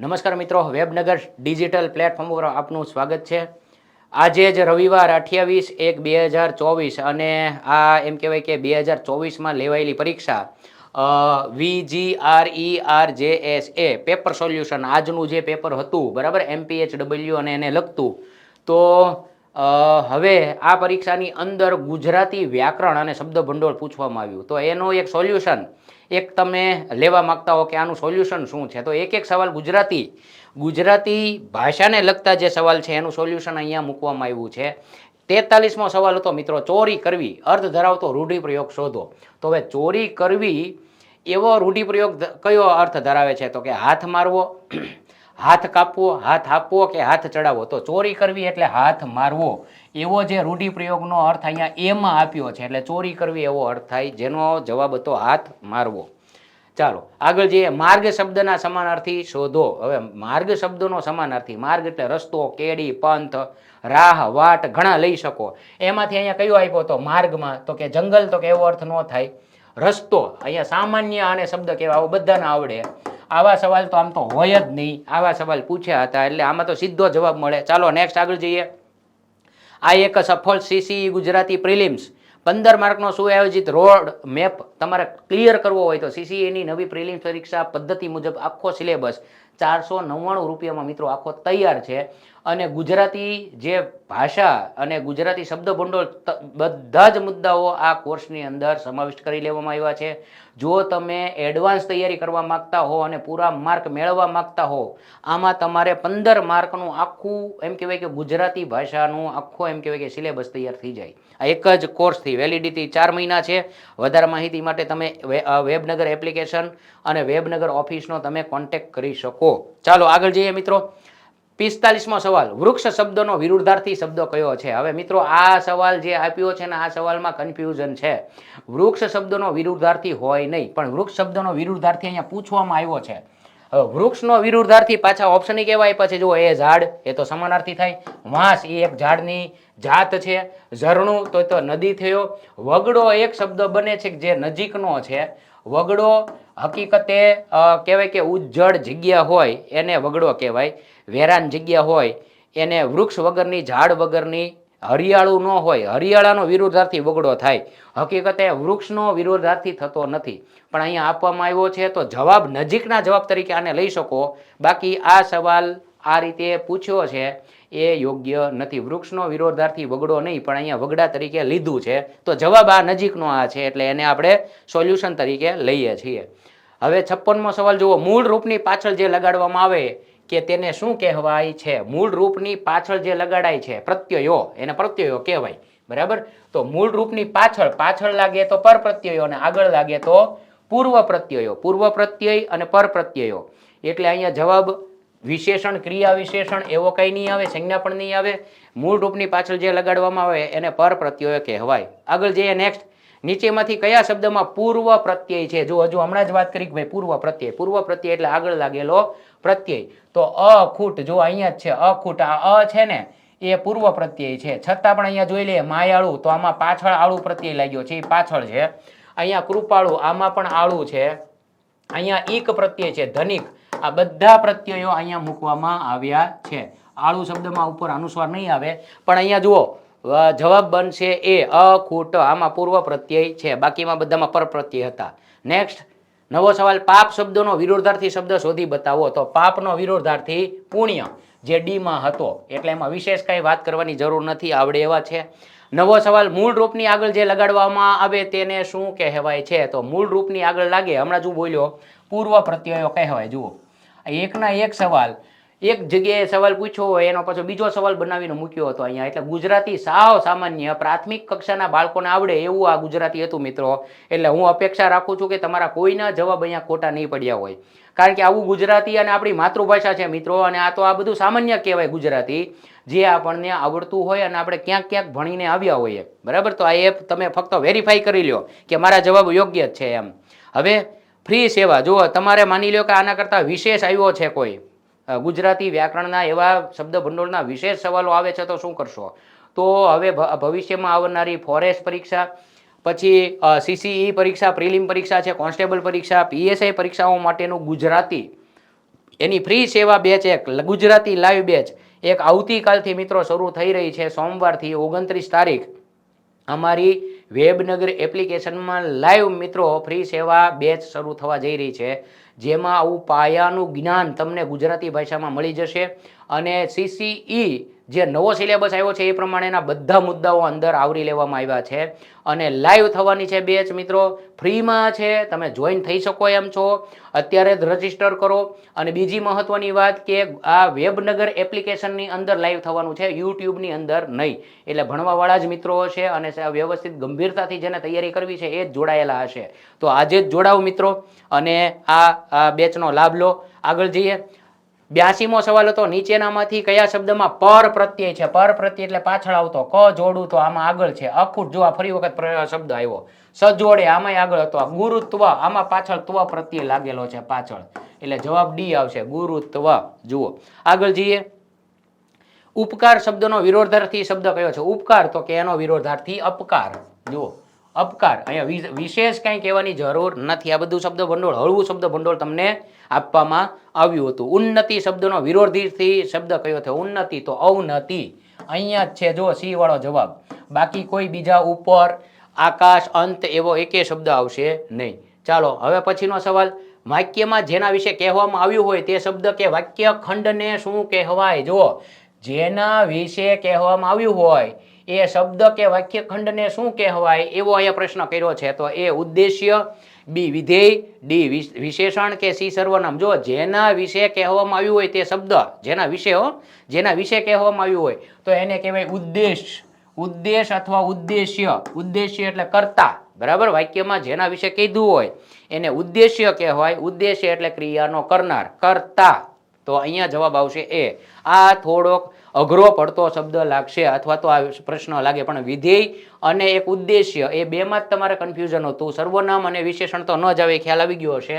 નમસ્કાર મિત્રો, વેબનગર digital platform પર આપનું સ્વાગત છે। આજે જ રવિવાર 28/1/2024 અને આ એમ કહેવાય કે 2024માં લેવાયેલી પરીક્ષા VGRERJSA પેપર સોલ્યુશન આજનું જે પેપર હતું બરાબર MPHW અને એને લગતું તો હવે આ પરીક્ષાની અંદર ગુજરાતી વ્યાકરણ અને શબ્દ ભંડોળ પૂછવામાં આવ્યું તો એનો એક સોલ્યુશન એક તમે લેવા માંગતા હો કે આનું સોલ્યુશન શું છે તો એક સવાલ ગુજરાતી ભાષાને લગતા જે સવાલ છે એનું સોલ્યુશન અહીંયા મૂકવામાં આવ્યું છે। 43મો સવાલ હતો મિત્રો, ચોરી કરવી અર્થ ધરાવતો રૂઢિપ્રયોગ શોધો। તો હવે ચોરી કરવી એવો રૂઢિપ્રયોગ કયો અર્થ ધરાવે છે તો કે હાથ મારવો, હાથ કાપવો, હાથ આપવો કે હાથ ચડાવવો। તો ચોરી કરવી એટલે હાથ મારવો એવો જે રૂઢિપ્રયોગનો અર્થ અહીંયા એમાં આપ્યો છે એટલે ચોરી કરવી એવો અર્થ થાય, જેનો જવાબ હતો હાથ મારવો। ચાલો આગળ જઈએ, માર્ગ શબ્દના સમાનાર્થી શોધો। હવે માર્ગ શબ્દનો સમાનાર્થી, માર્ગ એટલે રસ્તો, કેડી, પંથ, રાહ, વાટ ઘણા લઈ શકો, એમાંથી અહીંયા કયો આપ્યો તો માર્ગમાં તો કે જંગલ, તો કે એવો અર્થ ન થાય। રસ્તો અહીંયા સામાન્ય અને શબ્દ કહેવાય, આવો બધાને આવડે, આવા સવાલ તો આમ તો હોય જ નહીં, આવા સવાલ પૂછ્યા હતા એટલે આમાં તો સીધો જવાબ મળે। ચાલો નેક્સ્ટ આગળ જઈએ। આ એક સફળ CCE ગુજરાતી પ્રિલિમ્સ 15 માર્કનો સુઆયોજિત રોડ મેપ તમારે ક્લિયર કરવો હોય તો CCEની નવી પ્રિલિમ્સ પરીક્ષા પદ્ધતિ મુજબ આખો સિલેબસ 499 રૂપિયામાં મિત્રો આખો તૈયાર છે અને ગુજરાતી જે ભાષા અને ગુજરાતી શબ્દ ભંડોળ બધા જ મુદ્દાઓ આ કોર્સની અંદર સમાવિષ્ટ કરી લેવામાં આવ્યા છે। જો તમે એડવાન્સ તૈયારી કરવા માંગતા હો અને પૂરા માર્ક મેળવવા માંગતા હો, આમાં તમારે 15 માર્કનું આખું એમ કહેવાય કે ગુજરાતી ભાષાનું આખો એમ કહેવાય કે સિલેબસ તૈયાર થઈ જાય આ એક જ કોર્સથી। વેલિડિટી 4 મહિના છે। વધારે માહિતી માટે તમે વેબનગર એપ્લિકેશન અને વેબનગર ઓફિસનો તમે કોન્ટેક્ટ કરી શકો। ચાલો આગળ જઈએ મિત્રો। 45મો સવાલ, વૃક્ષ શબ્દનો વિરુદ્ધાર્થી શબ્દ કયો છે? હવે મિત્રો આ સવાલ જે આપ્યો છે ને આ સવાલમાં કન્ફ્યુઝન છે। વૃક્ષ શબ્દનો વિરુદ્ધાર્થી હોય નહીં, પણ વૃક્ષ શબ્દનો વિરુદ્ધાર્થી અહીંયા પૂછવામાં આવ્યો છે। હવે વૃક્ષનો વિરુદ્ધાર્થી પાછા ઓપ્શન કેવા આપ્યા છે? જો એ ઝાડ, એ તો સમાનાર્થી થાય, વાંસ એ એક ઝાડની જાત છે, ઝરણું તો નદી થયો, વગડો એક શબ્દ બને છે જે નજીકનો છે। વગડો હકીકતે કહેવાય કે ઉજ્જડ જગ્યા હોય એને વગડો કહેવાય, વેરાન જગ્યા હોય એને વૃક્ષ વગરની, ઝાડ વગરની, હરિયાળું ન હોય, હરિયાળાનો વિરુદ્ધાર્થી વગડો થાય। હકીકતે વૃક્ષનો વિરુદ્ધાર્થી થતો નથી, પણ અહીંયા આપવામાં આવ્યો છે તો જવાબ નજીકના જવાબ તરીકે આને લઈ શકો। બાકી આ સવાલ આ રીતે પૂછ્યો છે એ યોગ્ય નથી। વૃક્ષનો વિરોધાર્થી વગડો નહીં, પણ અહીંયા વગડા તરીકે લીધું છે તો જવાબ આ નજીકનો આ છે એટલે એને આપણે સોલ્યુશન તરીકે લઈએ છીએ। હવે 56મો સવાલ જુઓ, મૂળ રૂપની પાછળ જે લગાડવામાં આવે કે તેને શું કહેવાય છે? મૂળ રૂપની પાછળ જે લગાડાય છે પ્રત્યયો, એને પ્રત્યયો કહેવાય, બરાબર? તો મૂળ રૂપની પાછળ લાગે તો પર પ્રત્યયો અને આગળ લાગે તો પૂર્વ પ્રત્યયો, પૂર્વ પ્રત્યય અને પર પ્રત્યયો, એટલે અહીંયા જવાબ વિશેષણ, ક્રિયા વિશેષણ એવો કંઈ નહીં આવે, સંજ્ઞા પણ નહીં આવે। મૂળ રૂપની પાછળ જે લગાડવામાં આવે એને પર પ્રત્યય કહેવાય। આગળ જઈએ નેક્સ્ટ, નીચેમાંથી કયા શબ્દમાં પૂર્વ પ્રત્યય છે? જો હજુ હમણાં જ વાત કરી કે ભાઈ પૂર્વ પ્રત્યય એટલે આગળ લાગેલો પ્રત્યય, તો અખૂટ, જો અહીંયા જ છે અખૂટ, આ છે ને એ પૂર્વ પ્રત્યય છે, છતાં પણ અહીંયા જોઈ લઈએ માયાળું, તો આમાં પાછળ આળું પ્રત્યય લાગ્યો છે, એ પાછળ છે। અહીંયા કૃપાળુ, આમાં પણ આળું છે। અહીંયા ઈક પ્રત્યય છે, ધનિક, આ બધા પ્રત્યયો અહીંયા મૂકવામાં આવ્યા છે। આળું શબ્દમાં ઉપર અનુસ્વાર નહીં આવે, પણ અહીંયા જુઓ જવાબ બનશે એ અખૂટ, આમાં પૂર્વ પ્રત્યય છે, બાકીમાં બધામાં પર પ્રત્યય હતા। નેક્સ્ટ નવો સવાલ, પાપ શબ્દનો વિરોધાર્થી શબ્દ શોધી બતાવો। તો પાપનો વિરોધાર્થી પુણ્ય, જે ડીમાં હતો, એટલે એમાં વિશેષ કઈ વાત કરવાની જરૂર નથી, આવડે એવા છે। નવો સવાલ, મૂળ રૂપની આગળ જે લગાડવામાં આવે તેને શું કહેવાય છે? તો મૂળ રૂપની આગળ લાગે, હમણાં જ બોલ્યો પૂર્વ પ્રત્યયો કહેવાય। જુઓ એકના એક સવાલ, એક જગ્યાએ સવાલ પૂછ્યો હોય એનો પાછો બીજો સવાલ બનાવીને મૂક્યો હતો અહીંયા, એટલે ગુજરાતી સાવ સામાન્ય પ્રાથમિક કક્ષાના બાળકોને આવડે એવું આ ગુજરાતી હતું મિત્રો। એટલે હું અપેક્ષા રાખું છું કે તમારા કોઈના જવાબ અહીંયા ખોટા નહીં પડ્યા હોય, કારણ કે આવું ગુજરાતી અને આપણી માતૃભાષા છે મિત્રો, અને આ તો આ બધું સામાન્ય કહેવાય ગુજરાતી, જે આપણને આવડતું હોય અને આપણે ક્યાંક ભણીને આવ્યા હોઈએ, બરાબર? તો આ એપ તમે ફક્ત વેરીફાઈ કરી લો કે મારા જવાબ યોગ્ય જ છે એમ। હવે ફ્રી સેવા, જુઓ તમારે માની લો કે આના કરતાં વિશેષ આવ્યો છે કોઈ ગુજરાતી વ્યાકરણના એવા શબ્દ ભંડોળના વિશેષ સવાલો આવે છે તો શું કરશો? તો હવે ભવિષ્યમાં આવનારી ફોરેસ્ટ પરીક્ષા, પછી CCE પરીક્ષા, પ્રિલિમ પરીક્ષા છે, કોન્સ્ટેબલ પરીક્ષા, PSI પરીક્ષાઓ માટેનું ગુજરાતી એની ફ્રી સેવા બેચ એક ગુજરાતી લાઈવ બેચ એક આવતીકાલથી મિત્રો શરૂ થઈ રહી છે, સોમવારથી 29 તારીખ અમારી વેબનગર એપ્લિકેશનમાં લાઈવ મિત્રો ફ્રી સેવા બેચ શરૂ થવા જઈ રહી છે, જેમાં આવું પાયાનું જ્ઞાન તમને ગુજરાતી ભાષામાં મળી જશે અને CCE જે નવો સિલેબસ આવ્યો છે એ પ્રમાણેના બધા મુદ્દાઓ અંદર આવરી લેવામાં આવ્યા છે અને લાઈવ થવાની છે બેચ મિત્રો, ફ્રીમાં છે, તમે જોઈન થઈ શકો એમ છો, અત્યારે જ રજીસ્ટર કરો. અને બીજી મહત્વની વાત કે આ વેબનગર એપ્લિકેશનની અંદર લાઈવ થવાનું છે, યુટ્યુબની અંદર નહીં. એટલે ભણવાવાળા જ મિત્રો હશે અને વ્યવસ્થિત ગંભીરતાથી જેને તૈયારી કરવી છે એ જ જોડાયેલા હશે. તો આજે જ જોડાવ મિત્રો અને આ બેચનો લાભ લો. આગળ જઈએ. 82મો સવાલ હતો, નીચેનામાંથી કયા શબ્દમાં પર પ્રત્યય છે? પર પ્રત્યય એટલે પાછળ આવતો, ક જોડું તો આમાં આગળ છે, અખૂટ જો આ ફરી વખત શબ્દ આવ્યો, સજોડે આમાં આગળ હતો, ગુરુત્વ આમાં પાછળ ત્વ પ્રત્યય લાગેલો છે પાછળ, એટલે જવાબ ડી આવશે, ગુરુત્વ. જુઓ આગળ જઈએ. ઉપકાર શબ્દનો વિરોધાર્થી શબ્દ કયો છે? ઉપકાર, તો કે એનો વિરોધાર્થી અપકાર. જુઓ અપકાર, અહીંયા વિશેષ કંઈ કહેવાની જરૂર નથી, આ બધું શબ્દ ભંડોળ હળવું શબ્દ ભંડોળ તમને આપવામાં આવ્યું હતું. ઉન્નતિ શબ્દનો વિરોધી શબ્દ કયો છે? ઉન્નતિ તો અવનતિ, અહીંયા જ છે જો સી વાળો જવાબ, બાકી કોઈ બીજા ઉપર, આકાશ, અંત એવો એકે શબ્દ આવશે નહીં. ચાલો હવે પછીનો સવાલ, વાક્યમાં જેના વિશે કહેવામાં આવ્યું હોય તે શબ્દ કે વાક્ય ખંડને શું કહેવાય? જો જેના વિશે કહેવામાં આવ્યું હોય એ શબ્દ કે વાક્ય ખંડને શું કહેવાય એવો અહીંયા પ્રશ્ન કર્યો છે. તો એ ઉદ્દેશ્ય, બી વિધેય, ડી વિશેષણ કે સી સર્વનામ. જો જેના વિશે કહેવામાં આવ્યું હોય તે શબ્દ, જેના વિશે કહેવામાં આવ્યું હોય તો એને કહેવાય ઉદ્દેશ, ઉદ્દેશ અથવા ઉદ્દેશ્ય. ઉદ્દેશ્ય એટલે કર્તા, બરાબર. વાક્યમાં જેના વિશે કીધું હોય એને ઉદ્દેશ્ય કહેવાય, ઉદ્દેશ્ય એટલે ક્રિયાનો કરનાર, કર્તા. તો અહીંયા જવાબ આવશે એ. આ થોડોક અઘરો પડતો શબ્દ લાગશે અથવા તો આ પ્રશ્ન લાગે, પણ વિધેય અને એક ઉદ્દેશ્ય એ બેમાં જ તમારે કન્ફ્યુઝન હતું. સર્વનામ અને વિશેષણ તો ન જ આવે, ખ્યાલ આવી ગયો હશે.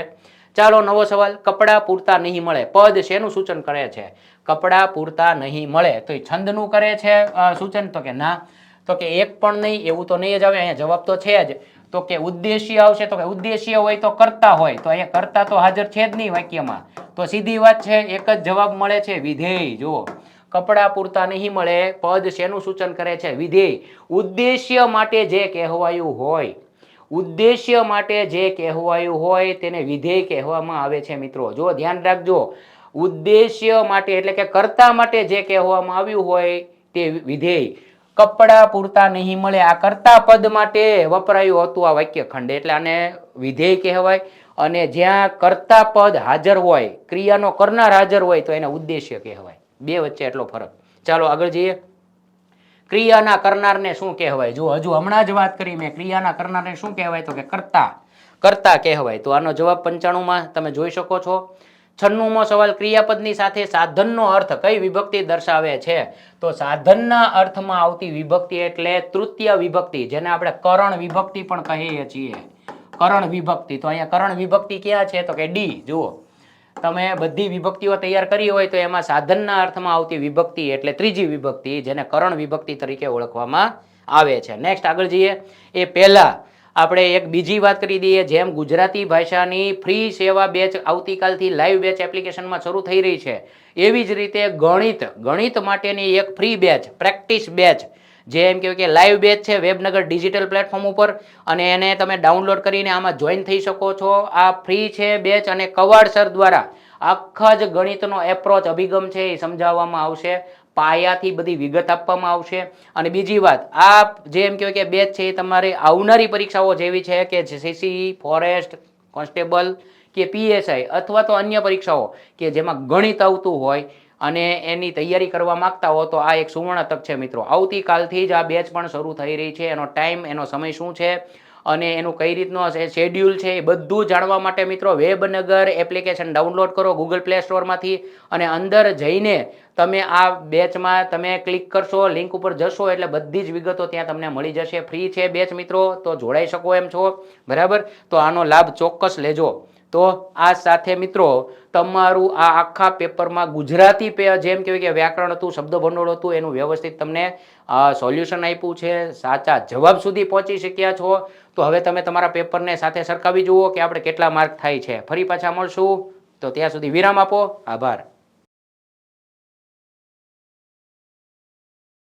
ચાલો નવો સવાલ, કપડાં પૂરતા નહીં મળે, પદ શેનું સૂચન કરે છે? કપડાં પૂરતા નહીં મળે તો એ છંદનું કરે છે સૂચન? તો કે ના, તો કે એક પણ નહીં, એવું તો નહીં જ આવે. અહીંયા જવાબ તો છે જ, તો કે ઉદ્દેશ્ય આવશે. તો કે ઉદ્દેશ્ય હોય તો કરતા હોય, તો અહીંયા કરતા તો હાજર છે જ નહીં વાક્યમાં, તો સીધી વાત છે, એક જ જવાબ મળે છે, વિધેય. જુઓ કપડાં પૂરતા નહીં મળે, પદ શેનું સૂચન કરે છે? વિધેય. ઉદ્દેશ્ય માટે જે કહેવાયું હોય, ઉદ્દેશ્ય માટે જે કહેવાયું હોય તેને વિધેય કહેવામાં આવે છે મિત્રો. જો ધ્યાન રાખજો, ઉદ્દેશ્ય માટે એટલે કે કર્તા માટે જે કહેવામાં આવ્યું હોય તે વિધેય. કપડાં પૂરતા નહીં મળે, આ કર્તા પદ માટે વપરાયું હતું આ વાક્ય ખંડ, એટલે આને વિધેય કહેવાય. અને જ્યાં કર્તા પદ હાજર હોય, ક્રિયાનો કરનાર હાજર હોય તો એને ઉદ્દેશ્ય કહેવાય. બે વચ્ચે એટલો ફરક. ચાલો આગળ જઈએ. ક્રિયાના કરનારને શું કહેવાય? જો હજુ હમણાં જ વાત કરી મેં, ક્રિયાના કરનારને શું કહેવાય? તો કે કર્તા, કર્તા કહેવાય. તો આનો જવાબ 95માં તમે જોઈ શકો છો. 96મો સવાલ, ક્રિયાપદની સાથે સાધનનો અર્થ કઈ વિભક્તિ દર્શાવે છે? તો સાધનના અર્થમાં આવતી વિભક્તિ એટલે તૃતીય વિભક્તિ, જેને આપણે કરણ વિભક્તિ પણ કહીએ છીએ. કરણ વિભક્તિ. તો અહીંયા કરણ વિભક્તિ ક્યાં છે? તો કે ડી. જુઓ તમે બધી વિભક્તિઓ તૈયાર કરી હોય તો એમાં સાધનના અર્થમાં આવતી વિભક્તિ એટલે ત્રીજી વિભક્તિ, જેને કરણ વિભક્તિ તરીકે ઓળખવામાં આવે છે. નેક્સ્ટ આગળ જઈએ. એ પહેલા આપણે એક બીજી વાત કરી દઈએ, જેમ ગુજરાતી ભાષાની ફ્રી સેવા બેચ આવતીકાલથી લાઈવ બેચ એપ્લિકેશનમાં શરૂ થઈ રહી છે, એવી જ રીતે ગણિત માટેની એક ફ્રી બેચ, પ્રેક્ટિસ બેચ, જે એમ કહેવાય કે લાઈવ બેચ છે વેબનગર ડિજિટલ પ્લેટફોર્મ ઉપર, અને એને તમે ડાઉનલોડ કરીને આમાં જોઈન થઈ શકો છો. આ ફ્રી છે બેચ અને કવાડ સર દ્વારા આખા જ ગણિતનો એપ્રોચ અભિગમ છે એ સમજાવવામાં આવશે, પાયાથી બધી વિગત આપવામાં આવશે. અને બીજી વાત, આ જે એમ કહેવાય કે બેચ છે એ તમારી આવનારી પરીક્ષાઓ જેવી છે કે CCE, ફોરેસ્ટ, કોન્સ્ટેબલ કે PSI અથવા તો અન્ય પરીક્ષાઓ કે જેમાં ગણિત આવતું હોય અને એની તૈયારી કરવા માંગતા હો તો આ એક સુવર્ણ તક છે મિત્રો. આવતીકાલથી જ આ બેચ પણ શરૂ થઈ રહી છે. એનો ટાઈમ, એનો સમય શું છે અને એનું કઈ રીતનો શેડ્યુલ છે એ બધું જાણવા માટે મિત્રો વેબનગર એપ્લિકેશન ડાઉનલોડ કરો ગૂગલ પ્લે સ્ટોરમાંથી, અને અંદર જઈને તમે આ બેચમાં તમે ક્લિક કરશો, લિંક ઉપર જશો એટલે બધી જ વિગતો ત્યાં તમને મળી જશે. ફ્રી છે બેચ મિત્રો, તો જોડાઈ શકો એમ છો, બરાબર. તો આનો લાભ ચોક્કસ લેજો. તો આ સાથે મિત્રો તમારું આ આખા પેપરમાં ગુજરાતી જેમ કહેવાય કે વ્યાકરણ હતું, શબ્દ ભંડોળ હતું, એનું વ્યવસ્થિત તમને સોલ્યુશન આપ્યું છે, સાચા જવાબ સુધી પહોંચી શક્યા છો. તો હવે તમે તમારા પેપરને સાથે સરખાવી જુઓ કે આપણે કેટલા માર્ક થાય છે. ફરી પાછા મળશું. તો ત્યાં સુધી વિરામ આપો. આભાર.